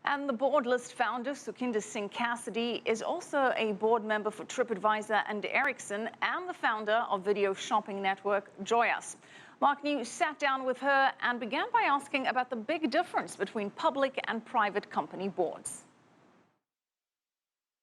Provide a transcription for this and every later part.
And the board list founder, Sukhinder Singh Cassidy, is also a board member for Trip Advisor and Ericsson and the founder of video shopping network Joyus. Mark New sat down with her and began by asking about the big difference between public and private company boards.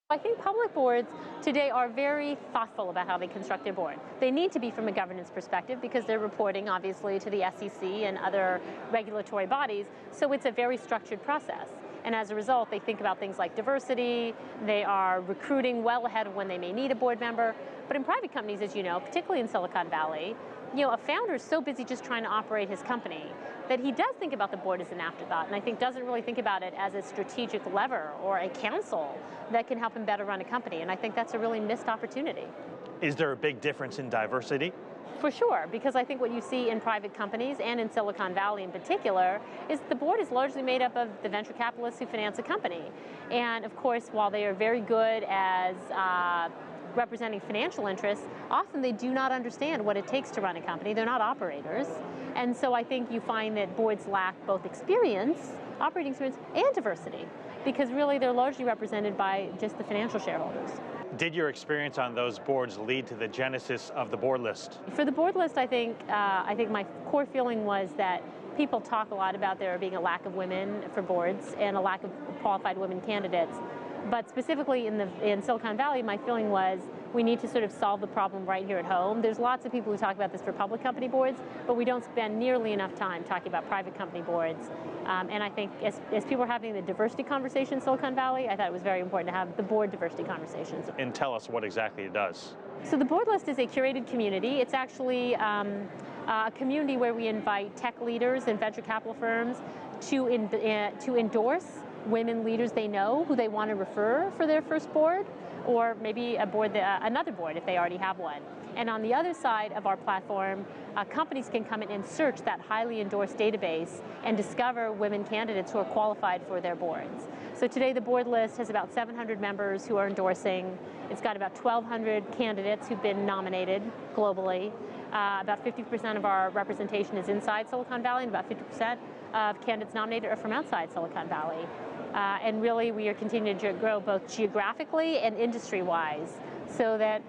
I think public boards today are very thoughtful about how they construct their board. They need to be from a governance perspective because they're reporting obviously to the SEC and other regulatory bodies, so it's a very structured process. And as a result, they think about things like diversity, they are recruiting well ahead of when they may need a board member. But in private companies, as you know, particularly in Silicon Valley, a founder is so busy just trying to operate his company that he does think about the board as an afterthought, and I think doesn't really think about it as a strategic lever or a council that can help him better run a company, and I think that's a really missed opportunity. Is there a big difference in diversity? For sure, because I think what you see in private companies and in Silicon Valley in particular is the board is largely made up of the venture capitalists who finance a company. And of course, while they are very good as representing financial interests, often they do not understand what it takes to run a company. They're not operators. And so I think you find that boards lack both experience, operating experience, and diversity, because really they're largely represented by just the financial shareholders. Did your experience on those boards lead to the genesis of the board list? For the board list, I think my core feeling was that people talk a lot about there being a lack of women for boards and a lack of qualified women candidates. But specifically in Silicon Valley, my feeling was we need to sort of solve the problem right here at home. There's lots of people who talk about this for public company boards, but we don't spend nearly enough time talking about private company boards. And I think as people are having the diversity conversation in Silicon Valley, I thought it was very important to have the board diversity conversations. And tell us what exactly it does. So the board list is a curated community. It's actually a community where we invite tech leaders and venture capital firms to endorse women leaders they know who they want to refer for their first board, or maybe another board if they already have one. And on the other side of our platform, companies can come in and search that highly endorsed database and discover women candidates who are qualified for their boards. So today the board list has about 700 members who are endorsing. It's got about 1,200 candidates who've been nominated globally. About 50% of our representation is inside Silicon Valley, and about 50% of candidates nominated are from outside Silicon Valley. And really we are continuing to grow both geographically and industry-wise, so that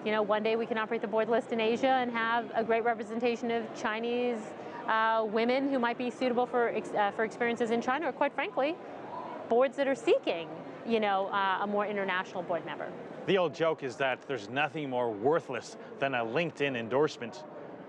one day we can operate the board list in Asia and have a great representation of Chinese women who might be suitable for experiences in China, or quite frankly, boards that are seeking a more international board member. The old joke is that there's nothing more worthless than a LinkedIn endorsement.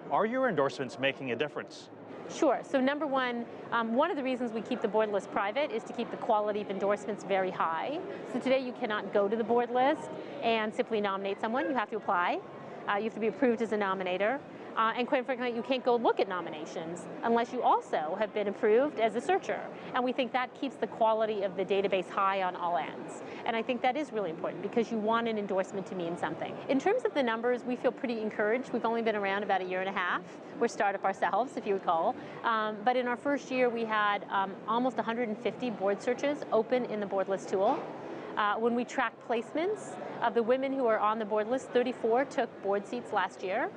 Are your endorsements making a difference? Sure. So number one of the reasons we keep the board list private is to keep the quality of endorsements very high. So today you cannot go to the board list and simply nominate someone. You have to apply. You have to be approved as a nominator. And quite frankly, you can't go look at nominations unless you also have been approved as a searcher. And we think that keeps the quality of the database high on all ends. And I think that is really important because you want an endorsement to mean something. In terms of the numbers, we feel pretty encouraged. We've only been around about a year and a half. We're a startup ourselves, if you recall. But in our first year, we had almost 150 board searches open in the board list tool. When we track placements of the women who are on the board list, 34 took board seats last year.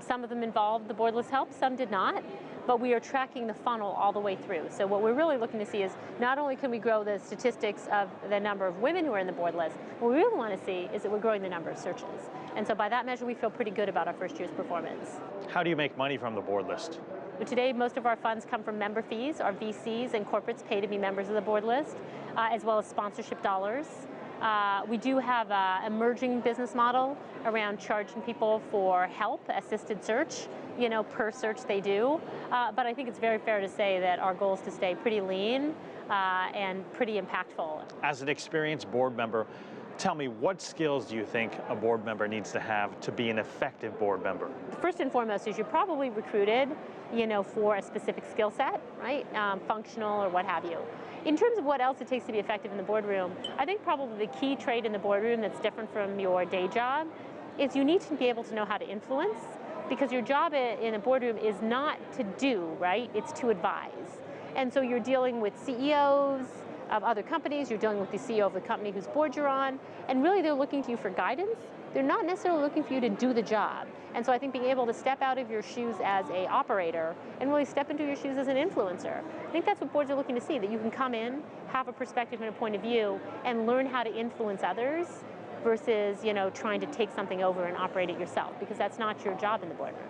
Some of them involved the board list help, some did not, but we are tracking the funnel all the way through. So what we're really looking to see is not only can we grow the statistics of the number of women who are in the board list, what we really want to see is that we're growing the number of searches. And so by that measure, we feel pretty good about our first year's performance. How do you make money from the board list? Today, most of our funds come from member fees. Our VCs and corporates pay to be members of the board list, as well as sponsorship dollars. We do have an emerging business model around charging people for help, assisted search, per search they do. But I think it's very fair to say that our goal is to stay pretty lean and pretty impactful. As an experienced board member, tell me, what skills do you think a board member needs to have to be an effective board member? First and foremost is you're probably recruited, for a specific skill set, right? Functional or what have you. In terms of what else it takes to be effective in the boardroom, I think probably the key trait in the boardroom that's different from your day job is you need to be able to know how to influence, because your job in a boardroom is not to do, right? It's to advise. And so you're dealing with CEOs of other companies, you're dealing with the CEO of the company whose board you're on, and really they're looking to you for guidance, they're not necessarily looking for you to do the job. And so I think being able to step out of your shoes as an operator and really step into your shoes as an influencer, I think that's what boards are looking to see, that you can come in, have a perspective and a point of view, and learn how to influence others versus, trying to take something over and operate it yourself, because that's not your job in the boardroom.